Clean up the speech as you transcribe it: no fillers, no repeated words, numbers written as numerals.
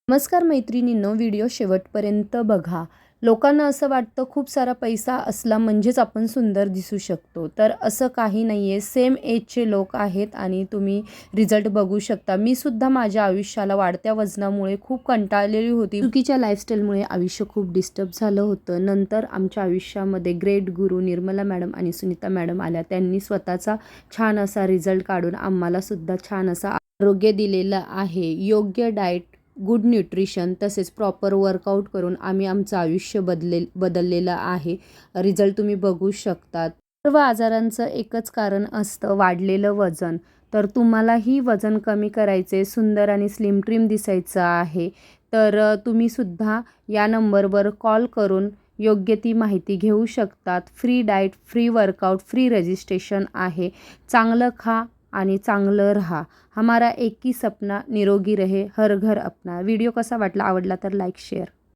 नमस्कार मैत्रिणींनो, व्हिडिओ शेवटपर्यंत बघा. लोकांना असं वाटतं खूप सारा पैसा असला म्हणजेच आपण सुंदर दिसू शकतो. तर असं काही नाही आहे. सेम एजचे लोक आहेत आणि तुम्ही रिझल्ट बघू शकता. मी सुद्धा माझ्या आयुष्याला वाढत्या वजनामुळे खूप कंटाळलेली होती. चुकीच्या लाईफस्टाईलमुळे आयुष्य खूप डिस्टर्ब झालं होतं. नंतर आमच्या आयुष्यामध्ये ग्रेट गुरु निर्मला मॅडम आणि सुनीता मॅडम आल्या. त्यांनी स्वतःचा छान असा रिझल्ट काढून आम्हाला सुद्धा छान असा आरोग्य दिलेलं आहे. योग्य डाएट, गुड न्यूट्रिशन तसेच प्रॉपर वर्कआउट करून आम्ही आमचं आयुष्य बदललेलं आहे. रिझल्ट तुम्ही बघू शकतात. सर्व आजारांचं एकच कारण असतं वाढलेलं वजन. तर तुम्हालाही वजन कमी करायचे, सुंदर आणि स्लिम ट्रिम दिसायचं आहे. तर तुम्ही सुद्धा या नंबरवर कॉल करून योग्य ती माहिती घेऊ शकतात. Free diet, free workout, free registration आहे. चांगलं खा आणि चांगलं राहा. हमारा एक ही सपना निरोगी रहे, हर घर अपना. व्हिडिओ कसा वाटला, आवडला तर लाईक शेअर.